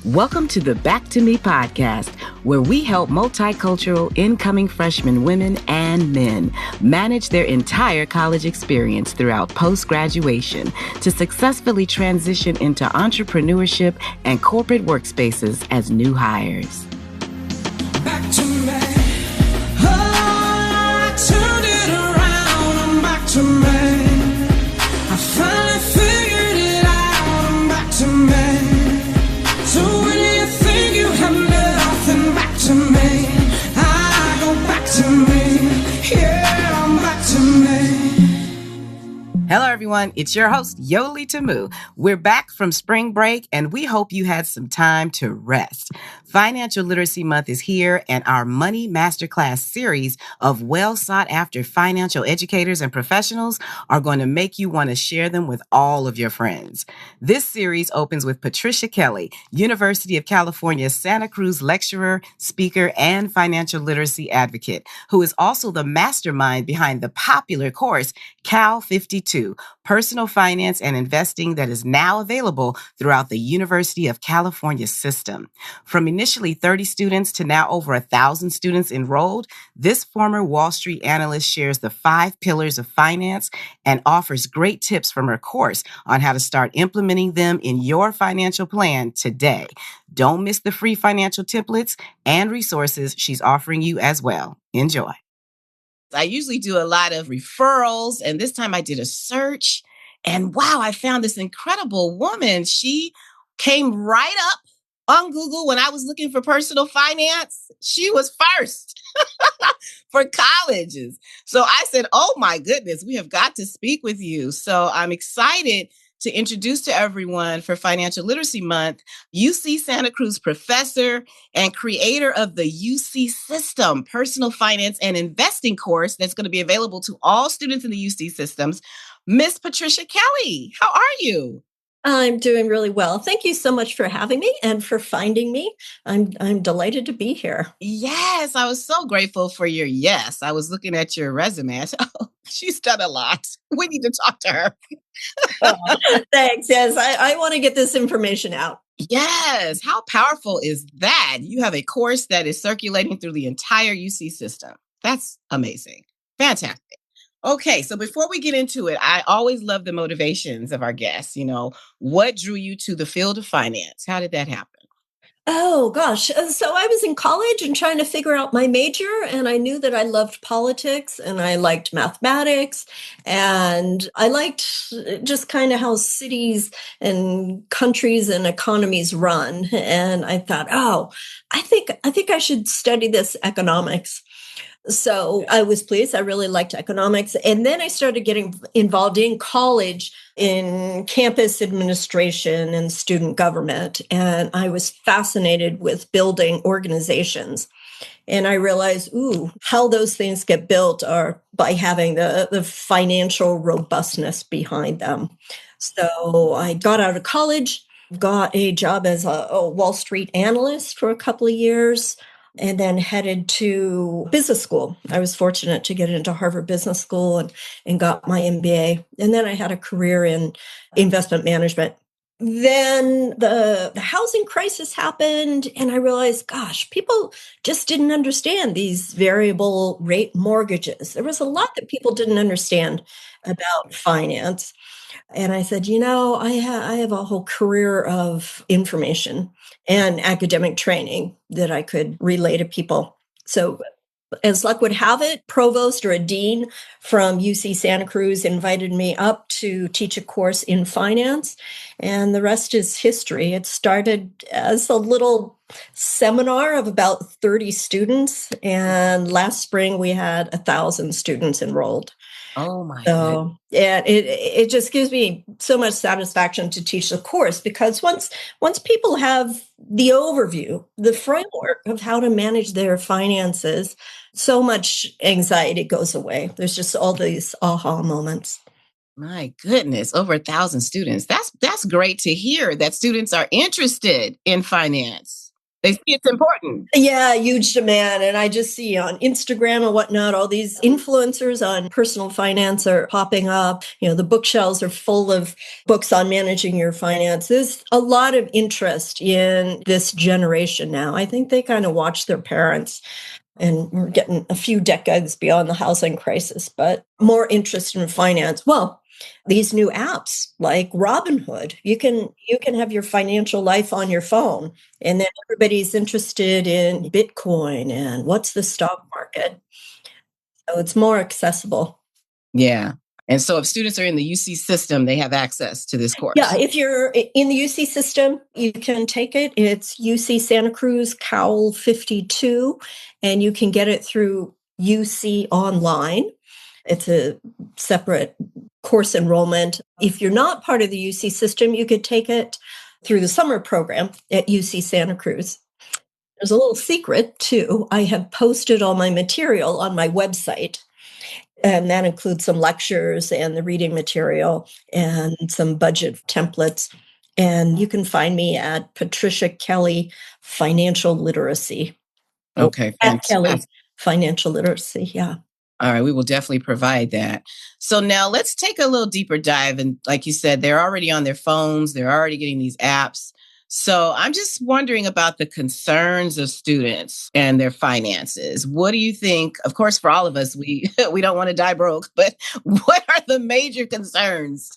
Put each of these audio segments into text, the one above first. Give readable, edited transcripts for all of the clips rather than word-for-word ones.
Welcome to the Back to Me podcast, where we help multicultural incoming freshman women and men manage their entire college experience throughout post-graduation to successfully transition into entrepreneurship and corporate workspaces as new hires. Back to me. Oh, I turned it around. I'm back to me. I finally figured it out. I'm back to me. So when you think you have nothing, back to me. I go back to me. Yeah, I'm back to me. Hello, everyone. It's your host, Yoli Tamu. We're back from spring break, and we hope you had some time to rest. Financial Literacy Month is here, and our Money Masterclass series of well-sought-after financial educators and professionals are going to make you want to share them with all of your friends. This series opens with Patricia Kelly, University of California, Santa Cruz lecturer, speaker, and financial literacy advocate, who is also the mastermind behind the popular course, Cal 52, Personal Finance and Investing, that is now available throughout the University of California system. From initially 30 students to now over 1,000 students enrolled, this former Wall Street analyst shares the 5 pillars of finance and offers great tips from her course on how to start implementing them in your financial plan today. Don't miss the free financial templates and resources she's offering you as well. Enjoy. I usually do a lot of referrals, and this time I did a search, and wow, I found this incredible woman. She came right up on Google when I was looking for personal finance. She was first for colleges. So I said, oh my goodness, we have got to speak with you. So I'm excited to introduce to everyone for Financial Literacy Month, UC Santa Cruz professor and creator of the UC System Personal Finance and Investing course that's going to be available to all students in the UC systems, Miss Patricia Kelly. How are you? I'm doing really well. Thank you so much for having me and for finding me. I'm delighted to be here. Yes, I was so grateful for your yes. I was looking at your resume. I said, oh, she's done a lot. We need to talk to her. Oh, thanks. Yes, I want to get this information out. Yes. How powerful is that? You have a course that is circulating through the entire UC system. That's amazing. Fantastic. Okay, so before we get into it, I always love the motivations of our guests. You know, what drew you to the field of finance? How did that happen? Oh, gosh. So I was in college and trying to figure out my major, and I knew that I loved politics and I liked mathematics and I liked just kind of how cities and countries and economies run. And I thought, oh, I think I should study this economics. So I was pleased. I really liked economics. And then I started getting involved in college in campus administration and student government. And I was fascinated with building organizations. And I realized, how those things get built are by having the financial robustness behind them. So I got out of college, got a job as a Wall Street analyst for a couple of years, and then headed to business school. I was fortunate to get into Harvard Business School and got my MBA. And then I had a career in investment management. Then the housing crisis happened, and I realized, gosh, people just didn't understand these variable rate mortgages. There was a lot that people didn't understand about finance. And I said, I have a whole career of information and academic training that I could relay to people. So as luck would have it, provost or a dean from UC Santa Cruz invited me up to teach a course in finance, and the rest is history. It started as a little seminar of about 30 students, and last spring we had 1,000 students enrolled. Oh my So yeah, it just gives me so much satisfaction to teach the course, because once people have the overview, the framework of how to manage their finances, so much anxiety goes away. There's just all these aha moments. My goodness, over 1,000 students. That's great to hear that students are interested in finance. They see it's important. Yeah, huge demand. And I just see on Instagram and whatnot, all these influencers on personal finance are popping up. The bookshelves are full of books on managing your finances. A lot of interest in this generation now. I think they kind of watch their parents. And we're getting a few decades beyond the housing crisis, but more interest in finance. Well, these new apps like Robinhood, you can have your financial life on your phone, and then everybody's interested in Bitcoin and what's the stock market. So it's more accessible. Yeah. And so if students are in the UC system, they have access to this course. Yeah, if you're in the UC system, you can take it. It's UC Santa Cruz, Cowell 52, and you can get it through UC Online. It's a separate course enrollment. If you're not part of the UC system, you could take it through the summer program at UC Santa Cruz. There's a little secret, too. I have posted all my material on my website. And that includes some lectures and the reading material and some budget templates. And you can find me at Patricia Kelly Financial Literacy. Okay. At Kelly Financial Literacy. Yeah. All right. We will definitely provide that. So now let's take a little deeper dive. And like you said, they're already on their phones. They're already getting these apps. So I'm just wondering about the concerns of students and their finances. What do you think? Of course, for all of us, we don't want to die broke, but what are the major concerns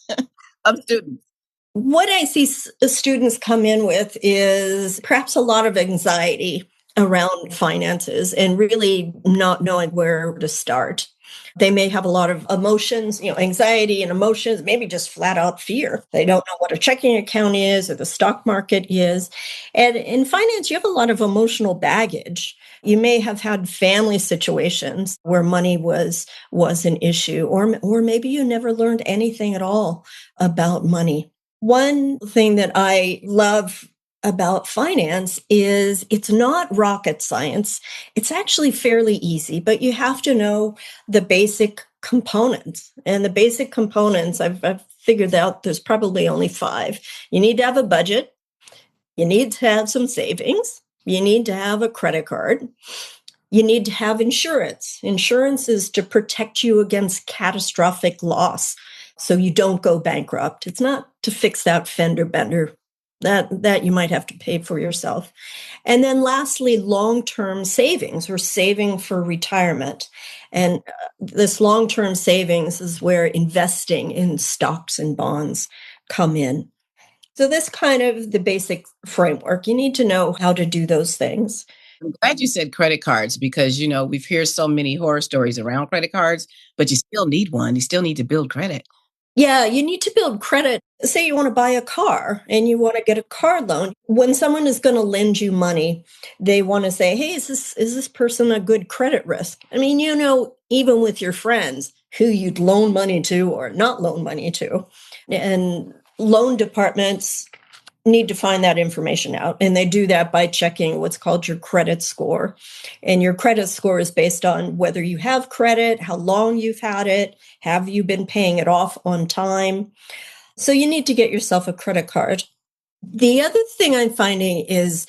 of students? What I see students come in with is perhaps a lot of anxiety around finances and really not knowing where to start. They may have a lot of emotions, anxiety and emotions, maybe just flat out fear. They don't know what a checking account is or the stock market is. And in finance, you have a lot of emotional baggage. You may have had family situations where money was an issue, or maybe you never learned anything at all about money. One thing that I love about finance is it's not rocket science. It's actually fairly easy, but you have to know the basic components. And the basic components, I've figured out there's probably only 5. You need to have a budget. You need to have some savings. You need to have a credit card. You need to have insurance. Insurance is to protect you against catastrophic loss so you don't go bankrupt. It's not to fix that fender bender that you might have to pay for yourself. And then lastly, long-term savings or saving for retirement. And this long-term savings is where investing in stocks and bonds come in. So this kind of the basic framework. You need to know how to do those things. I'm glad you said credit cards because, we've heard so many horror stories around credit cards, but you still need one. You still need to build credit. Yeah, you need to build credit. Say you want to buy a car and you want to get a car loan. When someone is going to lend you money, they want to say, hey, is this person a good credit risk? I mean, even with your friends who you'd loan money to or not loan money to. And loan departments need to find that information out. And they do that by checking what's called your credit score. And your credit score is based on whether you have credit, how long you've had it, have you been paying it off on time. So you need to get yourself a credit card. The other thing I'm finding is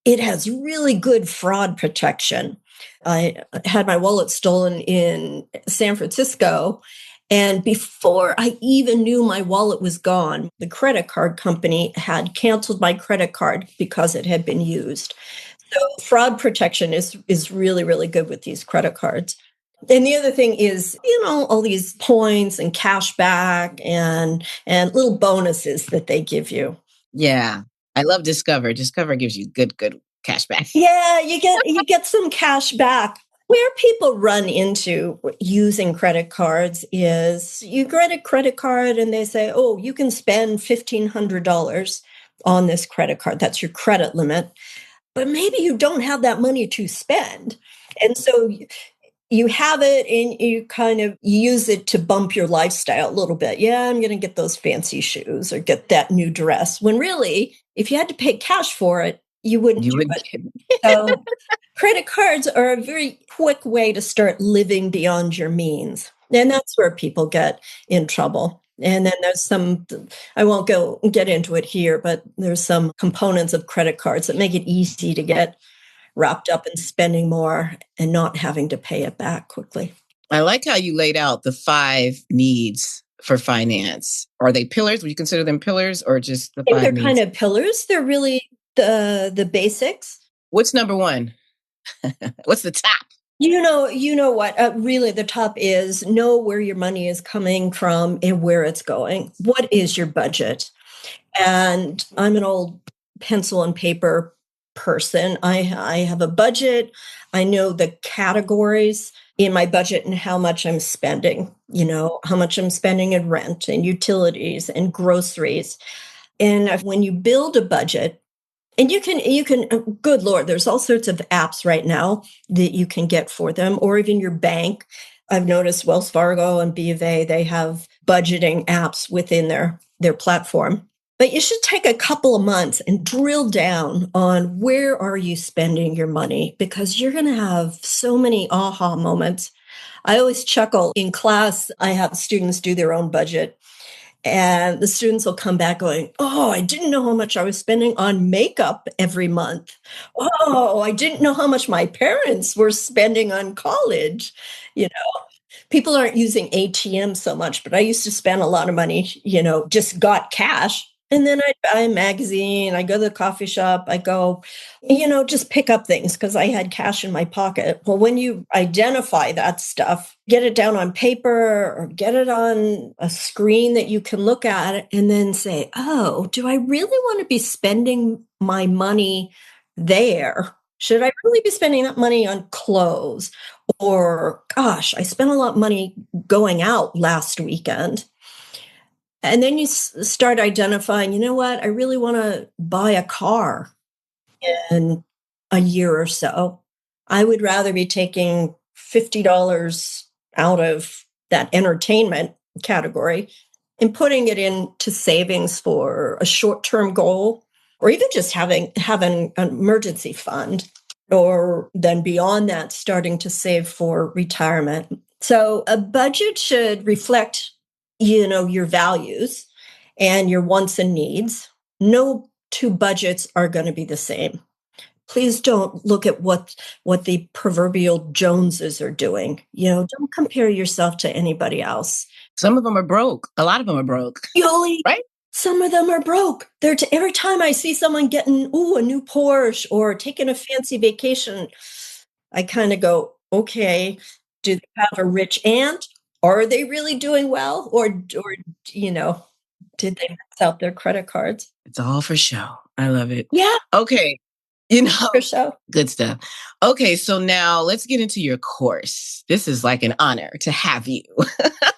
it has really good fraud protection. I had my wallet stolen in San Francisco. And before I even knew my wallet was gone, the credit card company had canceled my credit card because it had been used. So fraud protection is really, really good with these credit cards. And the other thing is, all these points and cash back and little bonuses that they give you. Yeah. I love Discover. Discover gives you good cash back. Yeah, you get some cash back. Where people run into using credit cards is you get a credit card and they say, oh, you can spend $1,500 on this credit card. That's your credit limit. But maybe you don't have that money to spend. And so you have it and you kind of use it to bump your lifestyle a little bit. Yeah, I'm going to get those fancy shoes or get that new dress. When really, if you had to pay cash for it, you wouldn't do it. So credit cards are a very quick way to start living beyond your means. And that's where people get in trouble. And then there's some, I won't get into it here, but there's some components of credit cards that make it easy to get wrapped up in spending more and not having to pay it back quickly. I like how you laid out the 5 needs for finance. Are they pillars? Would you consider them pillars or just the 5 I think they're needs? kind of pillars. They're really the basics. What's number 1? What's the top? You know what? Really, the top is know where your money is coming from and where it's going. What is your budget? And I'm an old pencil and paper person. I have a budget. I know the categories in my budget and how much I'm spending, how much I'm spending in rent and utilities and groceries. And when you build a budget, and you can, good Lord, there's all sorts of apps right now that you can get for them, or even your bank. I've noticed Wells Fargo and B of A, they have budgeting apps within their platform. But you should take a couple of months and drill down on where are you spending your money, because you're going to have so many aha moments. I always chuckle in class. I have students do their own budget. And the students will come back going, oh, I didn't know how much I was spending on makeup every month. Oh, I didn't know how much my parents were spending on college. People aren't using ATM so much, but I used to spend a lot of money, just got cash. And then I'd buy a magazine, I go to the coffee shop, I go, just pick up things because I had cash in my pocket. Well, when you identify that stuff, get it down on paper or get it on a screen that you can look at and then say, oh, do I really want to be spending my money there? Should I really be spending that money on clothes? Or, gosh, I spent a lot of money going out last weekend. And then you start identifying, you know what, I really want to buy a car in a year or so. I would rather be taking $50 out of that entertainment category and putting it into savings for a short-term goal, or even just having an emergency fund, or then beyond that, starting to save for retirement. So a budget should reflect your values and your wants and needs. No 2 budgets are going to be the same. Please don't look at what the proverbial Joneses are doing. Don't compare yourself to anybody else. Some of them are broke. A lot of them are broke. Yoli, right? Some of them are broke. Every time I see someone getting a new Porsche or taking a fancy vacation, I kind of go, okay, do they have a rich aunt? Are they really doing well? Or did they max out their credit cards? It's all for show. I love it. Yeah. Okay. For show. Good stuff. Okay. So now let's get into your course. This is like an honor to have you.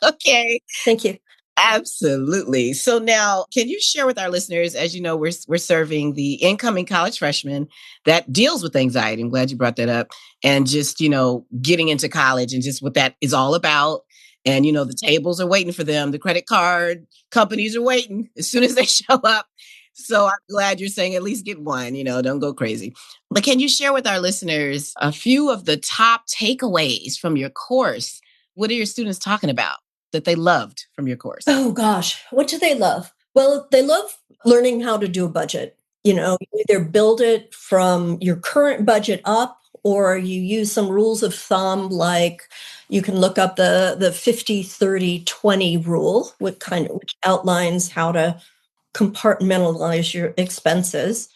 Okay. Thank you. Absolutely. So now, can you share with our listeners, as you know, we're serving the incoming college freshman that deals with anxiety. I'm glad you brought that up. And just, getting into college and just what that is all about. And, the tables are waiting for them. The credit card companies are waiting as soon as they show up. So I'm glad you're saying at least get one, don't go crazy. But can you share with our listeners a few of the top takeaways from your course? What are your students talking about that they loved from your course? Oh, gosh. What do they love? Well, they love learning how to do a budget. You either build it from your current budget up, or you use some rules of thumb, like you can look up the 50-30-20 rule, which outlines how to compartmentalize your expenses.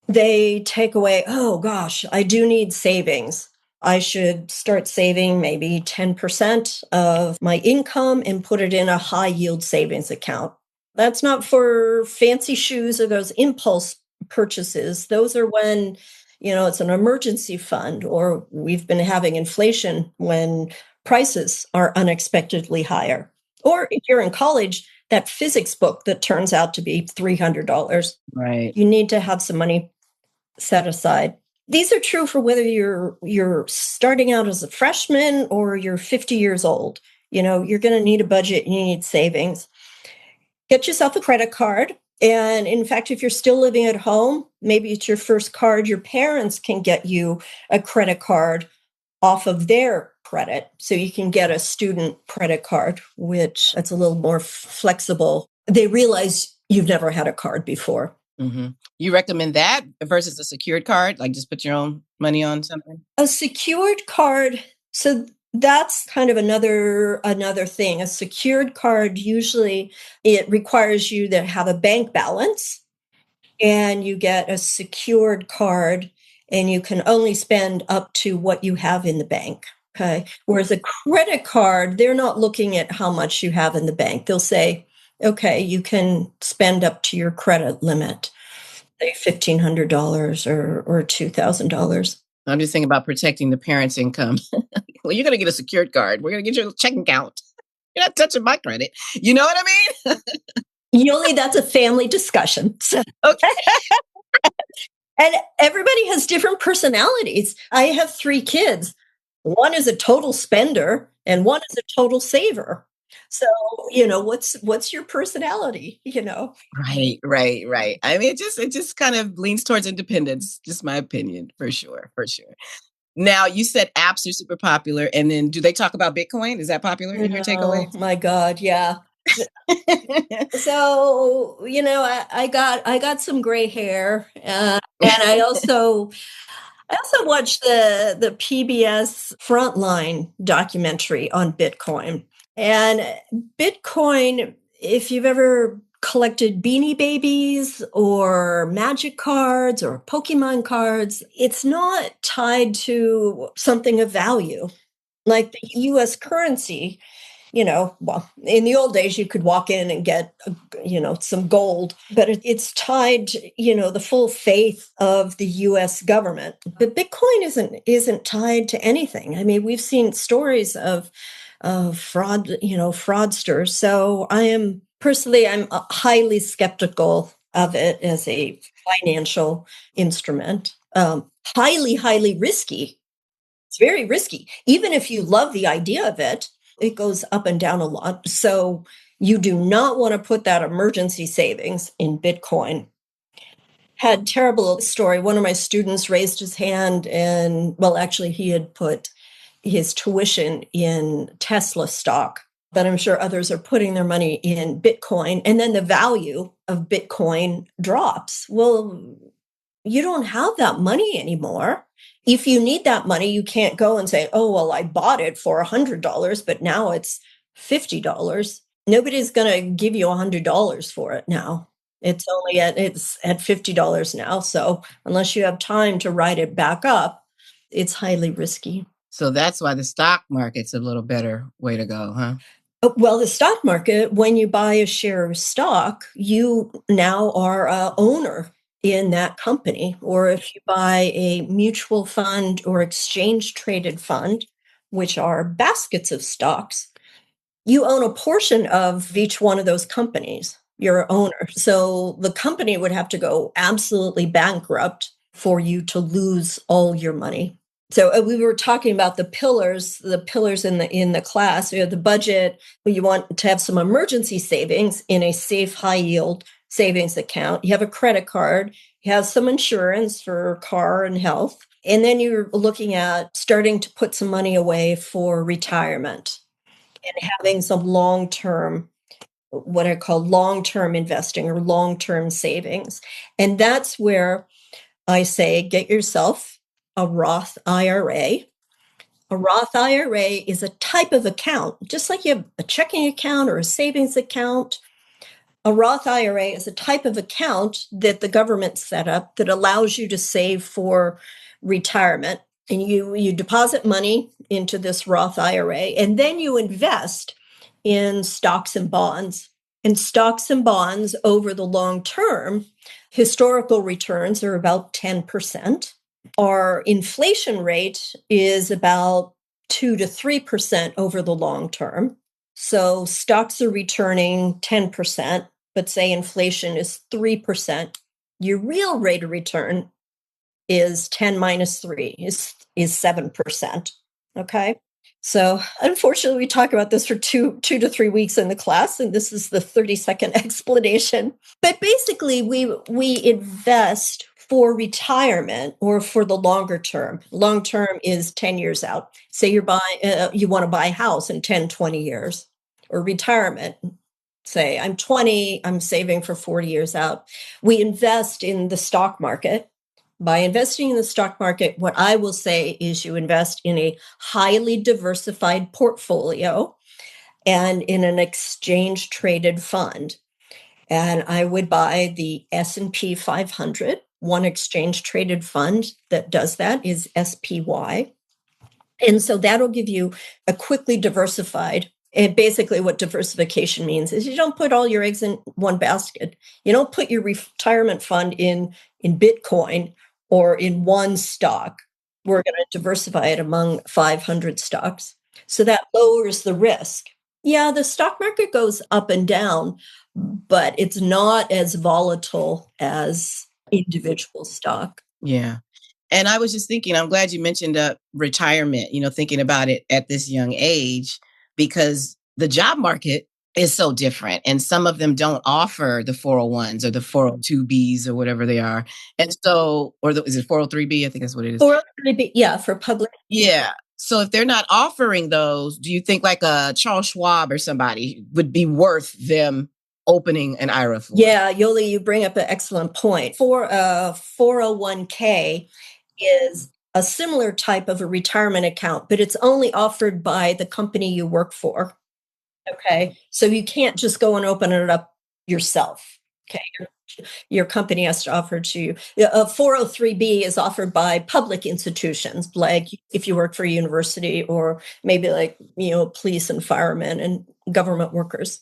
They take away, oh gosh, I do need savings. I should start saving maybe 10% of my income and put it in a high yield savings account. That's not for fancy shoes or those impulse purchases. Those are when, it's an emergency fund, or we've been having inflation when prices are unexpectedly higher. Or if you're in college, that physics book that turns out to be $300. Right. You need to have some money set aside. These are true for whether you're starting out as a freshman or you're 50 years old. You're going to need a budget, you need savings. Get yourself a credit card. And in fact, if you're still living at home, maybe it's your first card, your parents can get you a credit card off of their credit. So you can get a student credit card, which it's a little more flexible. They realize you've never had a card before. Mm-hmm. You recommend that versus a secured card? Like just put your own money on something? A secured card. So that's kind of another thing. A secured card, usually it requires you to have a bank balance, and you get a secured card and you can only spend up to what you have in the bank. Okay. Whereas a credit card, they're not looking at how much you have in the bank. They'll say, okay, you can spend up to your credit limit, say $1,500 or $2,000. I'm just thinking about protecting the parents' income. Well, you're going to get a secured card. We're going to get your checking account. You're not touching my credit. You know what I mean? Usually that's a family discussion. So. Okay. And everybody has different personalities. I have 3 kids. One is a total spender and one is a total saver. So, what's your personality, Right. I mean, it just kind of leans towards independence, just my opinion, for sure. Now, you said apps are super popular, and then do they talk about Bitcoin? Is that popular in your takeaway? Oh my God, yeah. So, I got some gray hair, and I also watched the PBS Frontline documentary on Bitcoin. And Bitcoin, if you've ever collected Beanie Babies or magic cards or Pokemon cards, it's not tied to something of value. Like the US currency, well, in the old days, you could walk in and get, some gold, but it's tied to, the full faith of the US government. But Bitcoin isn't tied to anything. I mean, we've seen stories of fraud, fraudsters. So I'm highly skeptical of it as a financial instrument. Highly, highly risky. It's very risky. Even if you love the idea of it, it goes up and down a lot. So you do not want to put that emergency savings in Bitcoin. Had terrible story. One of my students raised his hand and, well, actually he had put his tuition in Tesla stock, but I'm sure others are putting their money in Bitcoin, and then the value of Bitcoin drops. Well, you don't have that money anymore. If you need that money, you can't go and say, oh, well, I bought it for $100, but now it's $50. Nobody's going to give you $100 for it now. It's at $50 now. So unless you have time to write it back up, it's highly risky. So that's why the stock market's a little better way to go, huh? Well, the stock market, when you buy a share of stock, you now are an owner in that company. Or if you buy a mutual fund or exchange traded fund, which are baskets of stocks, you own a portion of each one of those companies. You're an owner. So the company would have to go absolutely bankrupt for you to lose all your money. So we were talking about the pillars in the class. You have the budget. You want to have some emergency savings in a safe, high yield savings account. You have a credit card. You have some insurance for car and health. And then you're looking at starting to put some money away for retirement and having some long-term, what I call long-term investing or long-term savings. And that's where I say, get yourself a Roth IRA. A Roth IRA is a type of account, just like you have a checking account or a savings account. A Roth IRA is a type of account that the government set up that allows you to save for retirement. And you deposit money into this Roth IRA, and then you invest in stocks and bonds. And stocks and bonds over the long term, historical returns are about 10%. Our inflation rate is about 2 to 3% over the long term. So stocks are returning 10%, but say inflation is 3%. Your real rate of return is 10 minus 3 is 7%. Okay. So unfortunately, we talk about this for two to 3 weeks in the class, and this is the 30-second explanation. But basically, we invest for retirement or for the longer term. Long term is 10 years out. Say you want to buy a house in 10, 20 years, or retirement. Say I'm 20, I'm saving for 40 years out. We invest in the stock market. By investing in the stock market, what I will say is you invest in a highly diversified portfolio and in an exchange traded fund. And I would buy the S&P 500. One exchange traded fund that does that is SPY. And so that'll give you a quickly diversified. And basically what diversification means is you don't put all your eggs in one basket. You don't put your retirement fund in Bitcoin or in one stock. We're going to diversify it among 500 stocks. So that lowers the risk. Yeah, the stock market goes up and down, but it's not as volatile as individual stock. Yeah. And I was just thinking, I'm glad you mentioned retirement, thinking about it at this young age, because the job market is so different. And some of them don't offer the 401s or the 402Bs or whatever they are. And so, is it 403B? I think that's what it is. 403B, yeah, for public. Yeah. So if they're not offering those, do you think like a Charles Schwab or somebody would be worth them opening an IRA for? Yeah, Yoli, you bring up an excellent point. For a 401k is a similar type of a retirement account, but it's only offered by the company you work for. Okay. So you can't just go and open it up yourself. Okay. Your company has to offer to you. A 403B is offered by public institutions, like if you work for a university or maybe like, police and firemen and government workers.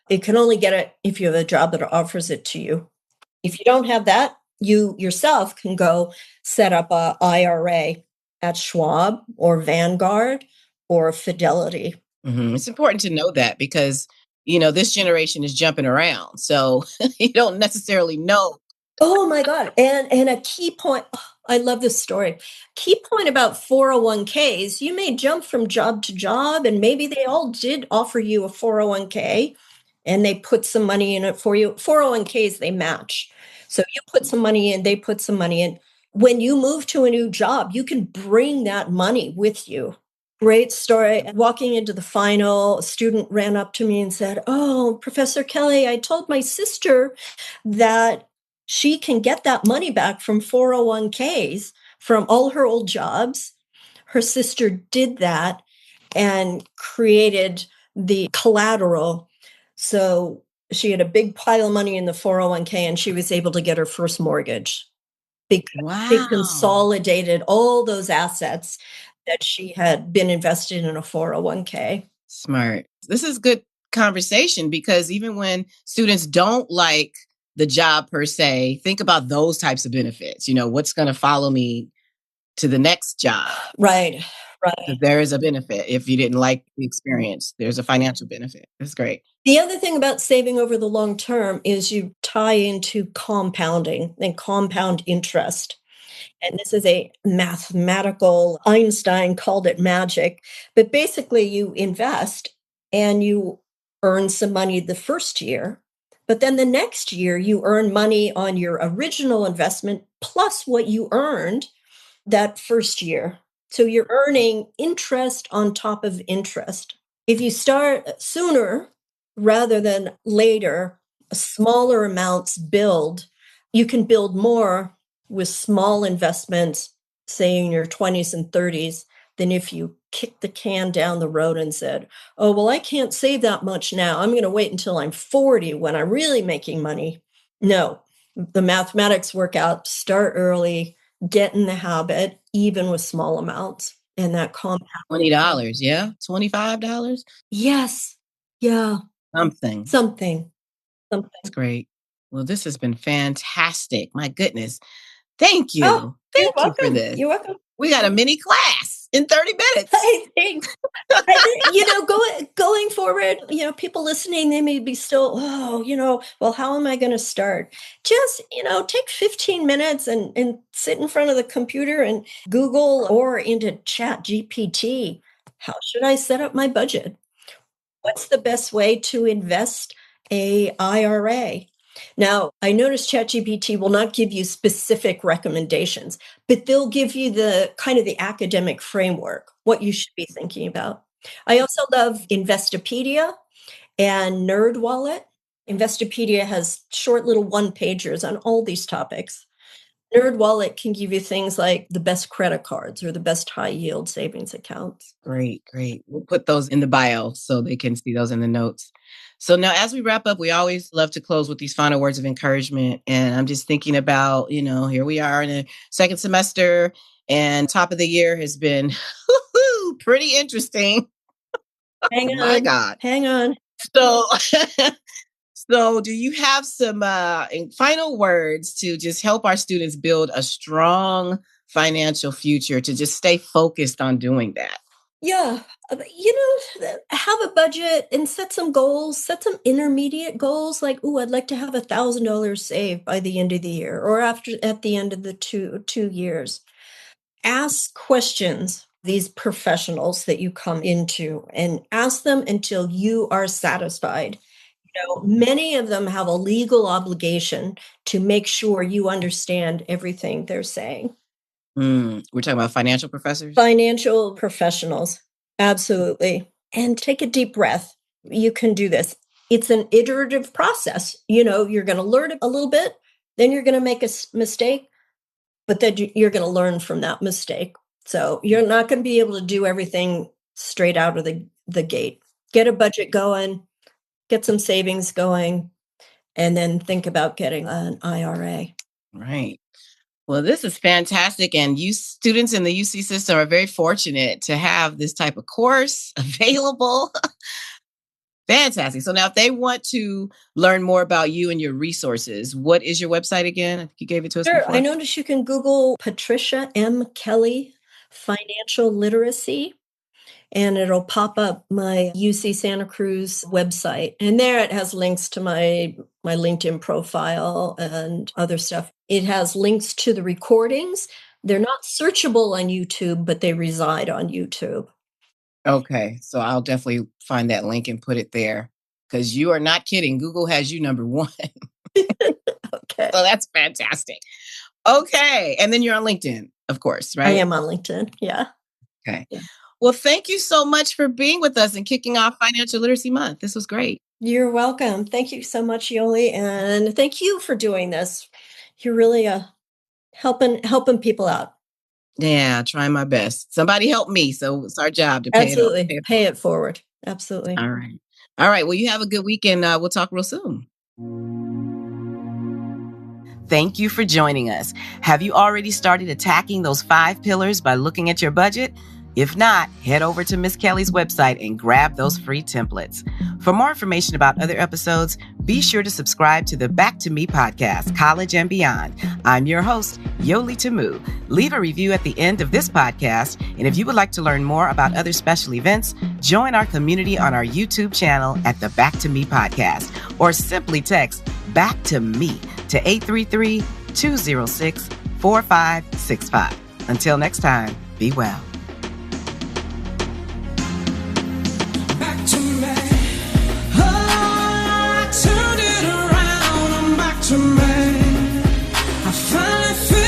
It can only get it if you have a job that offers it to you. If you don't have that, you yourself can go set up a IRA at Schwab or Vanguard or Fidelity. Mm-hmm. It's important to know that because, this generation is jumping around. So you don't necessarily know. Oh my God. And a key point, I love this story. Key point about 401ks, you may jump from job to job and maybe they all did offer you a 401k and they put some money in it for you. 401ks, they match. So you put some money in, they put some money in. When you move to a new job, you can bring that money with you. Great story. Walking into the final, a student ran up to me and said, "Oh, Professor Kelly, I told my sister that she can get that money back from 401ks from all her old jobs." Her sister did that and created the collateral. So she had a big pile of money in the 401k and she was able to get her first mortgage because she consolidated all those assets that she had been invested in a 401k. Smart. This is good conversation because even when students don't like the job per se, think about those types of benefits. What's going to follow me to the next job? Right. There is a benefit. If you didn't like the experience, there's a financial benefit. That's great. The other thing about saving over the long term is you tie into compounding and compound interest. And this is a mathematical, Einstein called it magic, but basically you invest and you earn some money the first year, but then the next year you earn money on your original investment plus what you earned that first year. So you're earning interest on top of interest. If you start sooner rather than later, smaller amounts build. You can build more with small investments, say in your 20s and 30s, than if you kicked the can down the road and said, "Oh, well, I can't save that much now. I'm going to wait until I'm 40 when I'm really making money." No, the mathematics work out. Start early, get in the habit, even with small amounts. And that compound. $20, yeah? $25? Yes. Yeah. Something. That's great. Well, this has been fantastic. My goodness. Thank you. Oh, Thank you for this. You're welcome. We got a mini class in 30 minutes. I think, going forward, people listening, they may be still, well, how am I going to start? Just, take 15 minutes and sit in front of the computer and Google or into Chat GPT. How should I set up my budget? What's the best way to invest a IRA? Now, I noticed ChatGPT will not give you specific recommendations, but they'll give you the kind of the academic framework, what you should be thinking about. I also love Investopedia and NerdWallet. Investopedia has short little one-pagers on all these topics. NerdWallet can give you things like the best credit cards or the best high-yield savings accounts. Great, great. We'll put those in the bio so they can see those in the notes. So now as we wrap up, we always love to close with these final words of encouragement. And I'm just thinking about, here we are in the second semester and top of the year has been pretty interesting. Hang on. My God. Hang on. So, so do you have some final words to just help our students build a strong financial future, to just stay focused on doing that? Yeah. Have a budget and set some goals, set some intermediate goals like, I'd like to have $1,000 saved by the end of the year or at the end of the two years. Ask questions, these professionals that you come into, and ask them until you are satisfied. Many of them have a legal obligation to make sure you understand everything they're saying. We're talking about financial professors? Financial professionals. Absolutely. And take a deep breath. You can do this. It's an iterative process. You're going to learn a little bit, then you're going to make a mistake, but then you're going to learn from that mistake. So you're not going to be able to do everything straight out of the gate. Get a budget going, get some savings going, and then think about getting an IRA. Right. Well, this is fantastic. And you students in the UC system are very fortunate to have this type of course available. Fantastic. So now if they want to learn more about you and your resources, what is your website again? I think you gave it to us before. I noticed you can Google Patricia M. Kelly Financial Literacy, and it'll pop up my UC Santa Cruz website. And there it has links to my LinkedIn profile and other stuff. It has links to the recordings. They're not searchable on YouTube, but they reside on YouTube. Okay. So I'll definitely find that link and put it there because you are not kidding. Google has you number one. Okay. So that's fantastic. Okay. And then you're on LinkedIn, of course, right? I am on LinkedIn. Yeah. Okay. Yeah. Well, thank you so much for being with us and kicking off Financial Literacy Month. This was great. You're welcome. Thank you so much, Yoli. And thank you for doing this. You're really helping people out. Yeah, trying my best. Somebody help me. So it's our job to pay Absolutely. Pay it forward. Absolutely. All right. All right. Well, you have a good weekend. We'll talk real soon. Thank you for joining us. Have you already started attacking those 5 pillars by looking at your budget? If not, head over to Miss Kelly's website and grab those free templates. For more information about other episodes, be sure to subscribe to the Back to Me podcast, College and Beyond. I'm your host, Yoli Tamu. Leave a review at the end of this podcast. And if you would like to learn more about other special events, join our community on our YouTube channel at the Back to Me podcast, or simply text Back to Me to 833-206-4565. Until next time, be well. To me, I finally feel